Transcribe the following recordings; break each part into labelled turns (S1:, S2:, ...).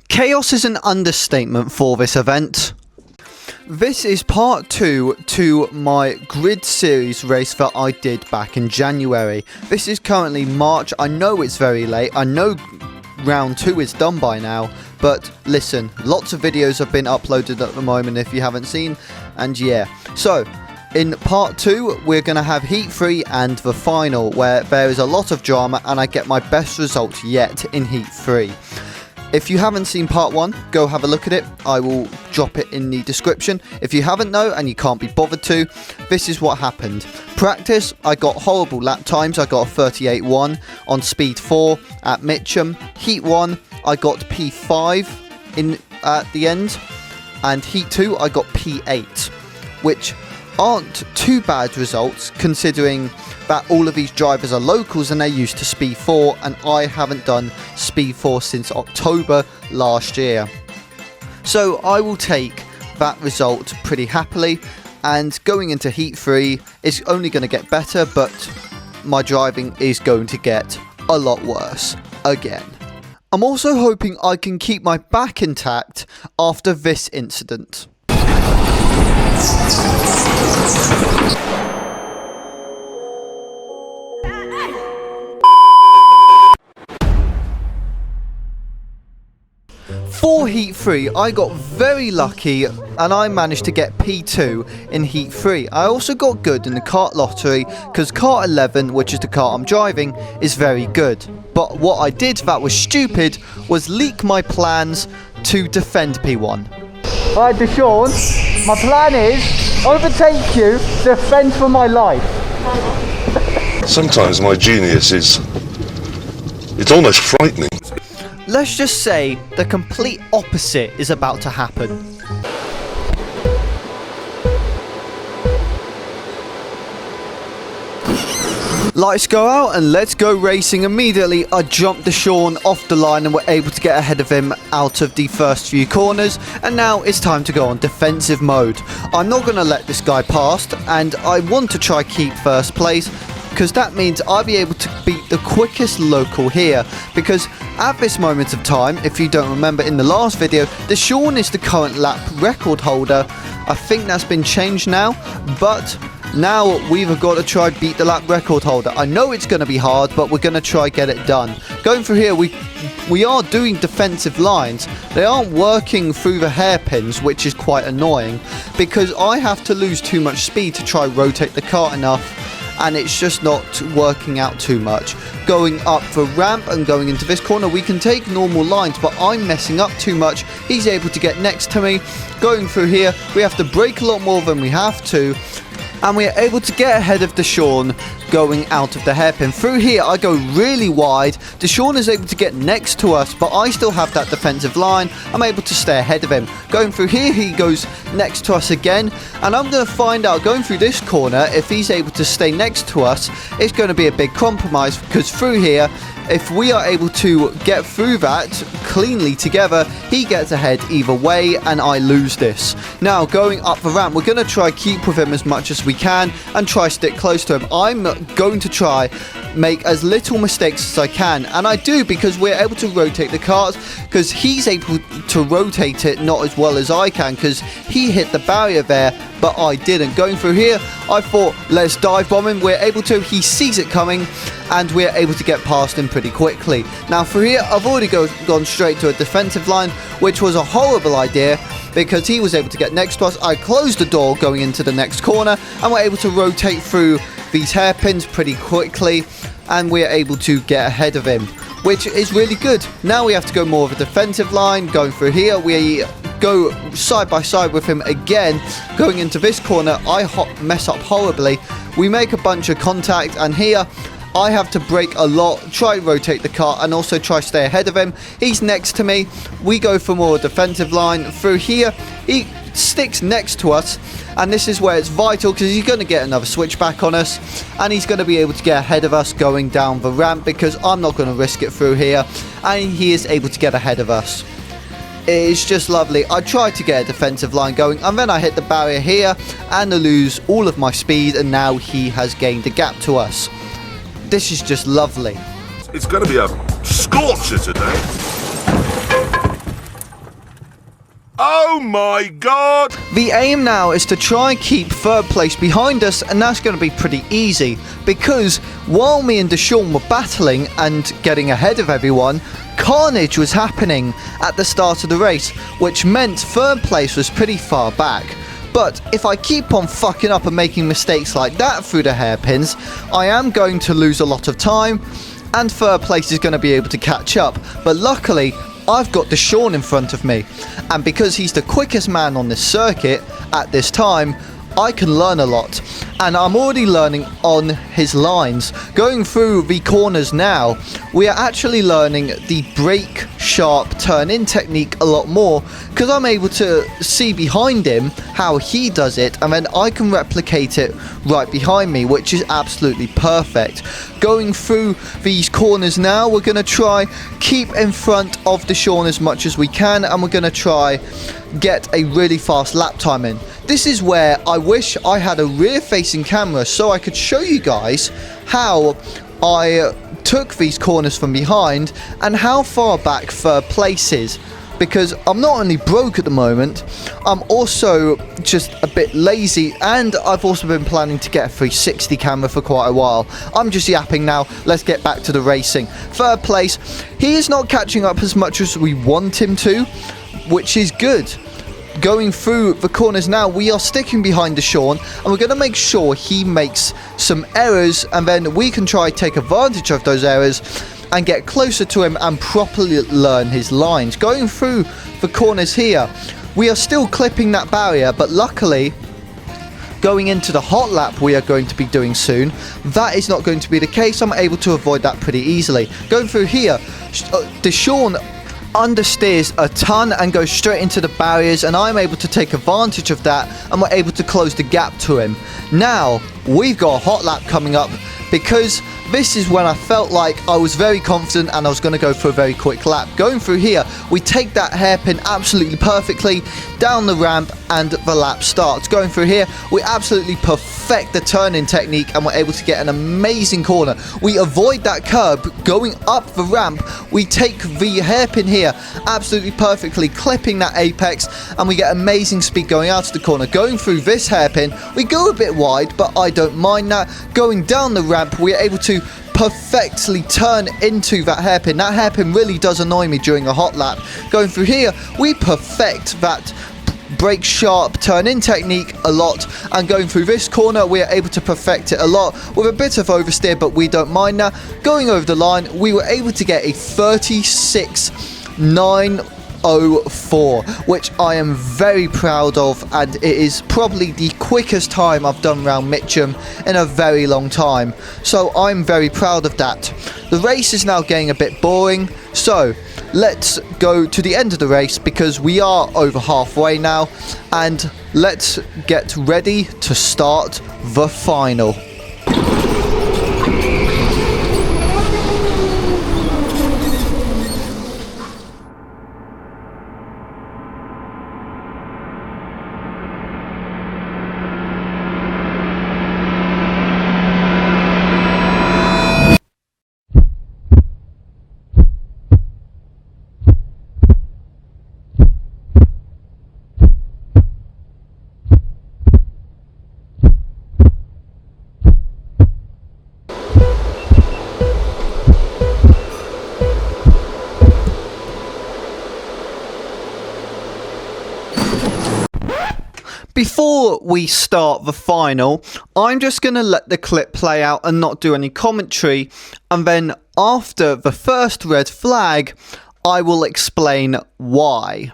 S1: Chaos is an understatement for this event. This is part 2 to my grid series race that I did back in January. This is currently March. I know it's very late. I know round 2 is done by now. But listen, lots of videos have been uploaded at the moment if you haven't seen. And yeah, so in part 2 we're going to have heat 3 and the final, where there is a lot of drama and I get my best result yet in heat 3. If you haven't seen part 1, go have a look at it. I will drop it in the description. If you haven't though, and you can't be bothered to, this is what happened. Practice, I got horrible lap times. I got a 38.1 on speed 4 at Mitcham. Heat 1, I got P5 at the end. And heat 2, I got P8, which aren't too bad results considering that all of these drivers are locals and they're used to speed 4, and I haven't done speed 4 since October last year. So I will take that result pretty happily, and going into heat 3 is only going to get better, but my driving is going to get a lot worse again. I'm also hoping I can keep my back intact after this incident. For heat 3, I got very lucky and I managed to get P2 in heat 3. I also got good in the kart lottery because kart 11, which is the kart I'm driving, is very good. But what I did that was stupid was leak my plans to defend P1. Alright, Deshaun, my plan is overtake you, defend for my life.
S2: Sometimes my genius is, it's almost frightening.
S1: Let's just say the complete opposite is about to happen. Lights go out and let's go racing. Immediately I jumped Deshaun off the line and were able to get ahead of him out of the first few corners, and now it's time to go on defensive mode. I'm not going to let this guy past, and I want to try keep first place because that means I'll be able to beat the quickest local here, because at this moment of time, if you don't remember in the last video, Deshaun is the current lap record holder. I think that's been changed now, but now we've got to try beat the lap record holder. I know it's going to be hard, but we're going to try get it done. Going through here, we are doing defensive lines. They aren't working through the hairpins, which is quite annoying, because I have to lose too much speed to try rotate the kart enough, and it's just not working out too much. Going up the ramp and going into this corner, we can take normal lines, but I'm messing up too much. He's able to get next to me. Going through here, we have to brake a lot more than we have to, and we are able to get ahead of Deshaun going out of the hairpin. Through here, I go really wide. Deshaun is able to get next to us, but I still have that defensive line. I'm able to stay ahead of him. Going through here, he goes next to us again, and I'm going to find out, going through this corner, if he's able to stay next to us, it's going to be a big compromise, because through here, if we are able to get through that cleanly together, he gets ahead either way and I lose this. Now going up the ramp, we're going to try keep with him as much as we can and try stick close to him. I'm going to try make as little mistakes as I can, and I do, because we're able to rotate the carts, because he's able to rotate it not as well as I can, because he hit the barrier there but I didn't. Going through here, I thought let's dive bomb him. We're able to, he sees it coming, and we're able to get past him pretty quickly. Now through here, I've already gone straight to a defensive line, which was a horrible idea because he was able to get next to us. I closed the door going into the next corner, and we're able to rotate through these hairpins pretty quickly, and we're able to get ahead of him, which is really good. Now we have to go more of a defensive line. Going through here, we go side by side with him again. Going into this corner, I mess up horribly. We make a bunch of contact, and here I have to brake a lot, try rotate the car, and also try stay ahead of him. He's next to me. We go for more defensive line. Through here, he sticks next to us, and this is where it's vital because he's going to get another switchback on us, and he's going to be able to get ahead of us going down the ramp because I'm not going to risk it through here, and he is able to get ahead of us. It is just lovely. I tried to get a defensive line going, and then I hit the barrier here and I lose all of my speed, and now he has gained a gap to us. This is just lovely.
S3: It's going to be a scorcher today. Oh my god!
S1: The aim now is to try and keep third place behind us, and that's going to be pretty easy because while me and Deshaun were battling and getting ahead of everyone, carnage was happening at the start of the race, which meant third place was pretty far back. But if I keep on fucking up and making mistakes like that through the hairpins, I am going to lose a lot of time, and third place is going to be able to catch up. But luckily, I've got Deshaun in front of me, and because he's the quickest man on this circuit at this time, I can learn a lot, and I'm already learning on his lines. Going through the corners now, we are actually learning the brake sharp turn in technique a lot more because I'm able to see behind him how he does it, and then I can replicate it right behind me, which is absolutely perfect. Going through these corners now, we're going to try keep in front of Deshaun as much as we can, and we're going to try get a really fast lap time in. This is where I wish I had a rear facing camera so I could show you guys how I took these corners from behind and how far back third place is, because I'm not only broke at the moment, I'm also just a bit lazy, and I've also been planning to get a 360 camera for quite a while. I'm just yapping now, let's get back to the racing. Third place, he is not catching up as much as we want him to, which is good. Going through the corners now, we are sticking behind Deshaun, and we're going to make sure he makes some errors, and then we can try to take advantage of those errors and get closer to him and properly learn his lines. Going through the corners here, we are still clipping that barrier, but luckily going into the hot lap we are going to be doing soon, that is not going to be the case. I'm able to avoid that pretty easily. Going through here, Deshaun understeers a ton and goes straight into the barriers, and I'm able to take advantage of that, and we're able to close the gap to him. Now we've got a hot lap coming up because this is when I felt like I was very confident and I was going to go for a very quick lap. Going through here, we take that hairpin absolutely perfectly down the ramp, and the lap starts. Going through here, we absolutely perfect the turn-in technique, and we're able to get an amazing corner. We avoid that curb. Going up the ramp, we take the hairpin here absolutely perfectly, clipping that apex, and we get amazing speed going out of the corner. Going through this hairpin, we go a bit wide, but I don't mind that. Going down the ramp, we're able to perfectly turn into that hairpin. That hairpin really does annoy me during a hot lap. Going through here, we perfect that brake sharp turn in technique a lot, and going through this corner we are able to perfect it a lot with a bit of oversteer, but we don't mind that. Going over the line, we were able to get a 36.904, which I am very proud of, and it is probably the quickest time I've done round Mitcham in a very long time, so I'm very proud of that. The race is now getting a bit boring, so let's go to the end of the race because we are over halfway now, and let's get ready to start the final. Before we start the final, I'm just going to let the clip play out and not do any commentary, and then after the first red flag, I will explain why.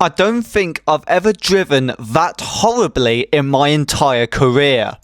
S1: I don't think I've ever driven that horribly in my entire career.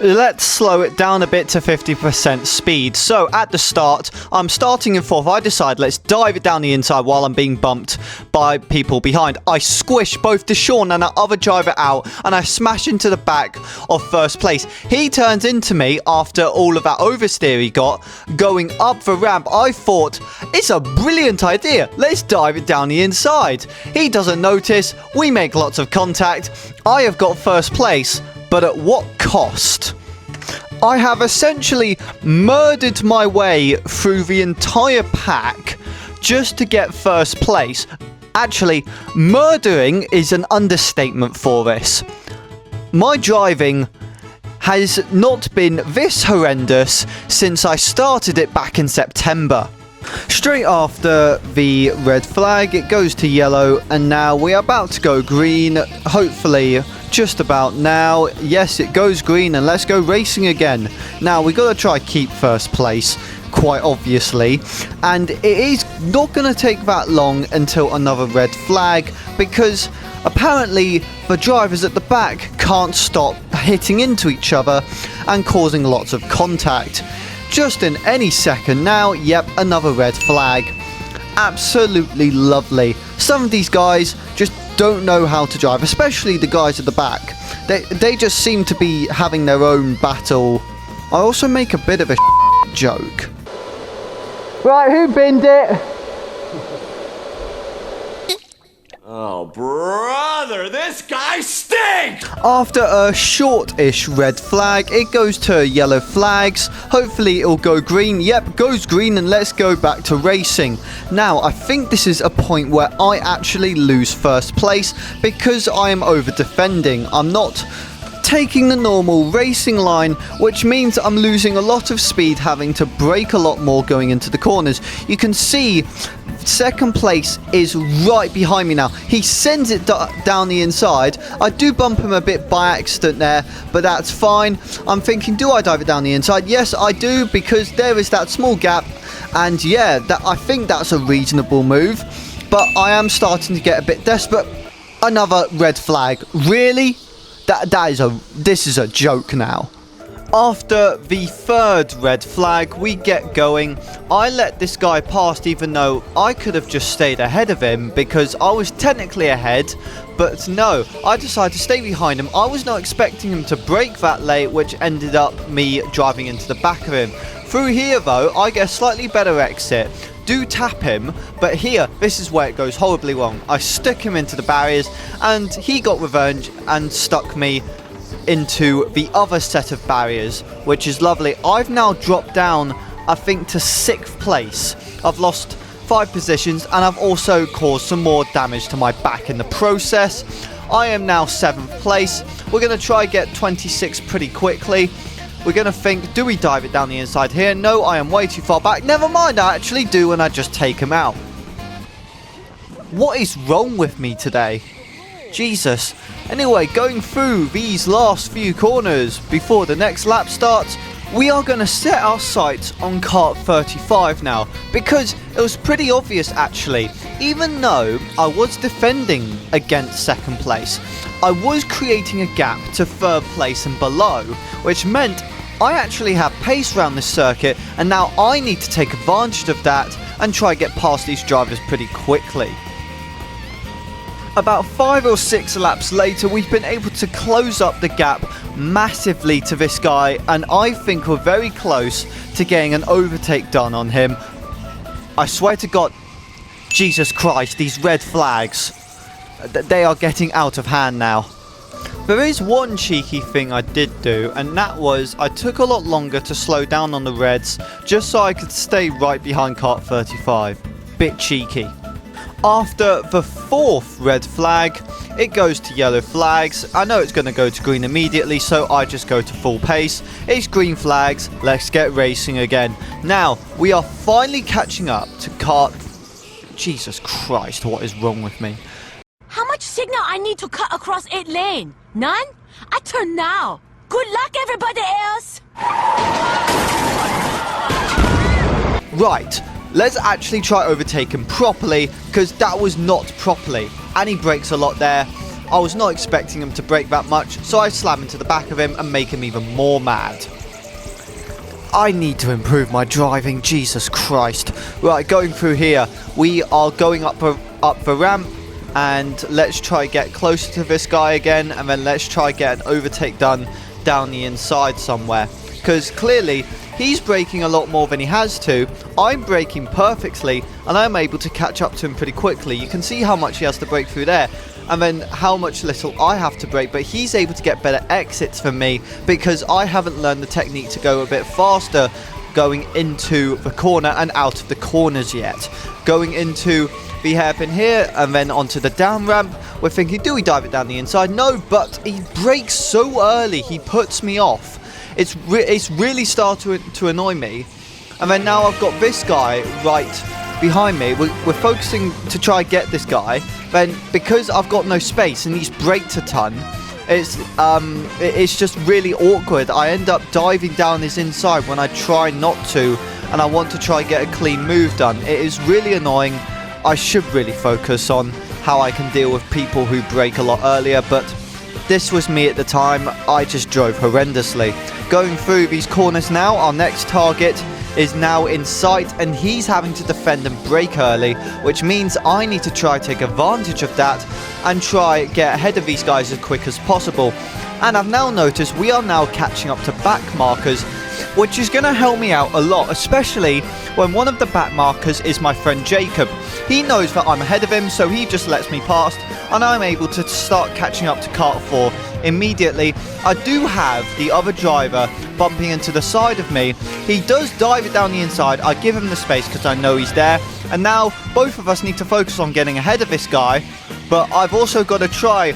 S1: Let's slow it down a bit to 50% speed. So at the start, I'm starting in 4th. I decide let's dive it down the inside while I'm being bumped by people behind. I squish both Deshaun and the other driver out, and I smash into the back of 1st place. He turns into me after all of that oversteer he got going up the ramp. I thought, it's a brilliant idea. Let's dive it down the inside. He doesn't notice. We make lots of contact. I have got 1st place. But at what cost? I have essentially murdered my way through the entire pack just to get 1st place. Actually, murdering is an understatement for this. My driving has not been this horrendous since I started it back in September. Straight after the red flag, it goes to yellow, and now we're about to go green. Hopefully, just about now. Yes, it goes green, and let's go racing again. Now, we got to try keep 1st place, quite obviously. And it is not going to take that long until another red flag, because apparently the drivers at the back can't stop hitting into each other and causing lots of contact. Just in any second now, yep, another red flag. Absolutely lovely. Some of these guys just don't know how to drive, especially the guys at the back. They just seem to be having their own battle. I also make a bit of a joke. Right, who binned it?
S4: Oh, brother, this guy stinks!
S1: After a short-ish red flag, it goes to yellow flags. Hopefully it'll go green. Yep, goes green, and let's go back to racing. Now, I think this is a point where I actually lose 1st place because I am over-defending. I'm not taking the normal racing line, which means I'm losing a lot of speed, having to brake a lot more going into the corners. You can see 2nd place is right behind me now. He sends it down the inside. I do bump him a bit by accident there, but that's fine. I'm thinking, do I dive it down the inside? Yes, I do, because there is that small gap, and yeah, I think that's a reasonable move, but I am starting to get a bit desperate. Another red flag. Really? This is a joke now. After the 3rd red flag, we get going. I let this guy past, even though I could have just stayed ahead of him because I was technically ahead, but no, I decided to stay behind him. I was not expecting him to brake that late, which ended up me driving into the back of him. Through here though, I get a slightly better exit. Do tap him, but here, this is where it goes horribly wrong. I stuck him into the barriers, and he got revenge and stuck me into the other set of barriers, which is lovely. I've now dropped down, I think, to 6th place. I've lost 5 positions, and I've also caused some more damage to my back in the process. I am now 7th place. We're going to try get 26 pretty quickly. We're going to think, do we dive it down the inside here? No, I am way too far back. Never mind, I actually do, and I just take him out. What is wrong with me today? Jesus. Anyway, going through these last few corners before the next lap starts, we are going to set our sights on kart 35 now, because it was pretty obvious actually. Even though I was defending against 2nd place, I was creating a gap to 3rd place and below, which meant I actually have pace around this circuit, and now I need to take advantage of that and try get past these drivers pretty quickly. About 5 or 6 laps later, we've been able to close up the gap massively to this guy, and I think we're very close to getting an overtake done on him. I swear to God, Jesus Christ, these red flags, they are getting out of hand now. There is one cheeky thing I did do, and that was I took a lot longer to slow down on the reds just so I could stay right behind kart 35. Bit cheeky. After the 4th red flag, it goes to yellow flags. I know it's going to go to green immediately, so I just go to full pace. It's green flags, let's get racing again. Now, we are finally catching up to kart... Jesus Christ, what is wrong with me?
S5: How much signal I need to cut across 8 lane? None? I turn now. Good luck, everybody else!
S1: Right, let's actually try overtaking properly, because that was not properly. and he brakes a lot there. I was not expecting him to brake that much, so I slam into the back of him and make him even more mad. I need to improve my driving, Jesus Christ. Right, going through here, we are going up the ramp, and let's try get closer to this guy again, and then let's try get an overtake done down the inside somewhere. Because clearly, he's braking a lot more than he has to. I'm braking perfectly, and I'm able to catch up to him pretty quickly. You can see how much he has to brake through there, and then how much little I have to brake, but he's able to get better exits than me because I haven't learned the technique to go a bit faster going into the corner and out of the corners yet. Going into the hairpin here and then onto the down ramp, we're thinking, do we dive it down the inside? No, but he brakes so early, he puts me off. It's really starting to annoy me. And then now I've got this guy right behind me. We're focusing to try get this guy. Then because I've got no space and he's braked a ton, it's just really awkward. I end up diving down his inside when I try not to, and I want to try get a clean move done. It is really annoying. I should really focus on how I can deal with people who brake a lot earlier, but this was me at the time. I just drove horrendously. Going through these corners now, our next target is now in sight, and he's having to defend and brake early, which means I need to try take advantage of that and try get ahead of these guys as quick as possible. And I've now noticed we are now catching up to back markers, which is going to help me out a lot, especially when one of the back markers is my friend Jacob. He knows that I'm ahead of him, so he just lets me past, and I'm able to start catching up to kart 4 immediately. I do have the other driver bumping into the side of me. He does dive it down the inside. I give him the space because I know he's there, and now both of us need to focus on getting ahead of this guy, but I've also got to try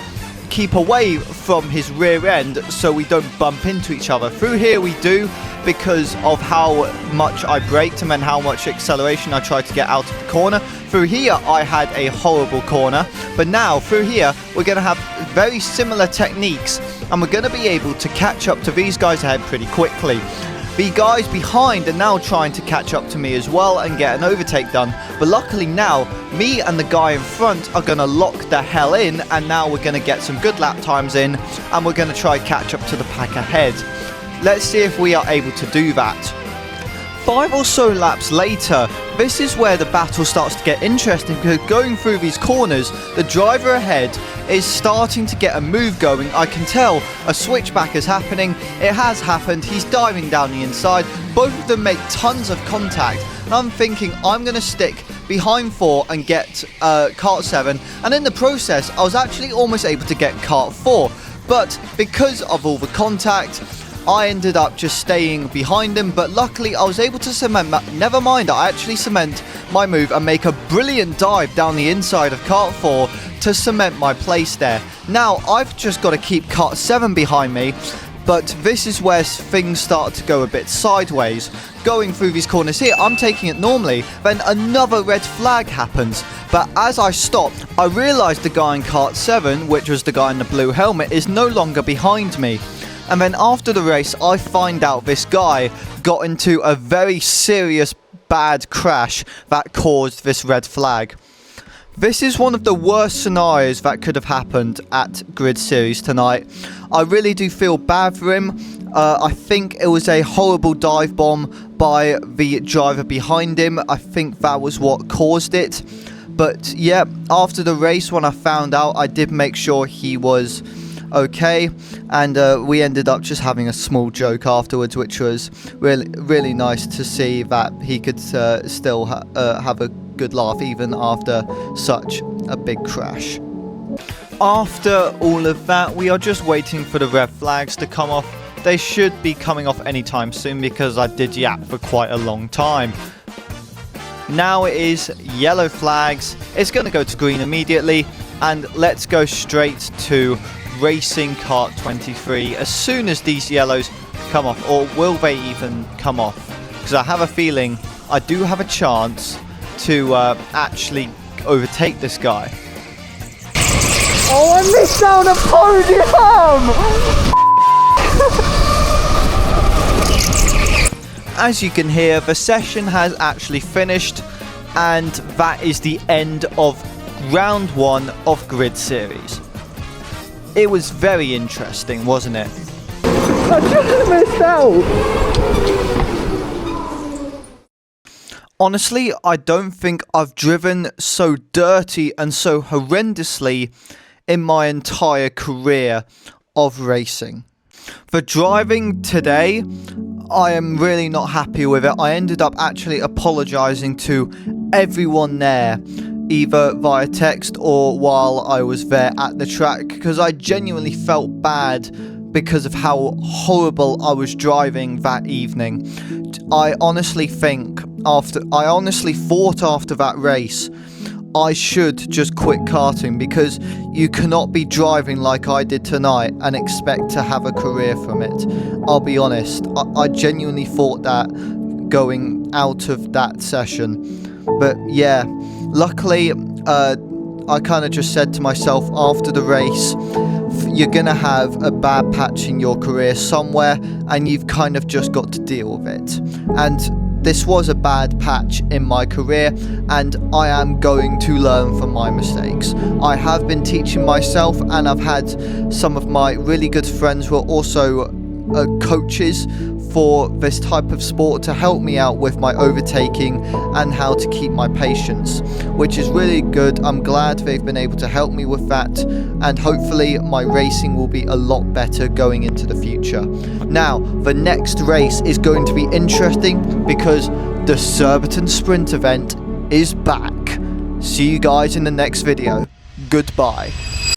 S1: keep away from his rear end so we don't bump into each other. Through here we do, because of how much I braked and then how much acceleration I tried to get out of the corner. Through here I had a horrible corner, but now through here we're going to have very similar techniques, and we're going to be able to catch up to these guys ahead pretty quickly. The guys behind are now trying to catch up to me as well and get an overtake done, but luckily now me and the guy in front are going to lock the hell in, and now we're going to get some good lap times in, and we're going to try catch up to the pack ahead. Let's see if we are able to do that. 5 or so laps later, this is where the battle starts to get interesting, because going through these corners, the driver ahead is starting to get a move going. I can tell a switchback is happening. It has happened. He's diving down the inside. Both of them make tons of contact, and I'm thinking I'm going to stick behind 4 and get kart 7, and in the process I was actually almost able to get kart 4, but because of all the contact I ended up just staying behind him. But luckily I was able to cement that. Never mind, I actually cement my move and make a brilliant dive down the inside of kart 4 to cement my place there. Now I've just got to keep kart 7 behind me, but this is where things start to go a bit sideways. Going through these corners here, I'm taking it normally, then another red flag happens. But as I stop, I realised the guy in kart 7, which was the guy in the blue helmet, is no longer behind me. And then after the race, I find out this guy got into a very serious bad crash that caused this red flag. This is one of the worst scenarios that could have happened at Grid Series tonight. I really do feel bad for him. I think it was a horrible dive bomb by the driver behind him. I think that was what caused it. But yeah, after the race, when I found out, I did make sure he was okay, and we ended up just having a small joke afterwards, which was really nice to see that he could still have a good laugh even after such a big crash. After all of that, we are just waiting for the red flags to come off. They should be coming off anytime soon because I did yap for quite a long time. Now it is yellow flags. It's going to go to green immediately, and let's go straight to Racing Kart 23 as soon as these yellows come off, or will they even come off? Because I have a feeling I do have a chance to actually overtake this guy. Oh, I missed out a podium! As you can hear, the session has actually finished, and that is the end of round 1 of Grid Series. It was very interesting, wasn't it? I just missed out! Honestly, I don't think I've driven so dirty and so horrendously in my entire career of racing. For driving today, I am really not happy with it. I ended up actually apologising to everyone there, either via text or while I was there at the track, because I genuinely felt bad because of how horrible I was driving that evening. I honestly thought after that race I should just quit karting, because you cannot be driving like I did tonight and expect to have a career from it. I'll be honest, I genuinely thought that going out of that session. But yeah, luckily I kind of just said to myself after the race, you're gonna have a bad patch in your career somewhere and you've kind of just got to deal with it. And this was a bad patch in my career, and I am going to learn from my mistakes. I have been teaching myself, and I've had some of my really good friends who are also coaches for this type of sport to help me out with my overtaking and how to keep my patience, which is really good. I'm glad they've been able to help me with that, and hopefully my racing will be a lot better going into the future. Now, the next race is going to be interesting because the Surbiton Sprint event is back. See you guys in the next video. Goodbye.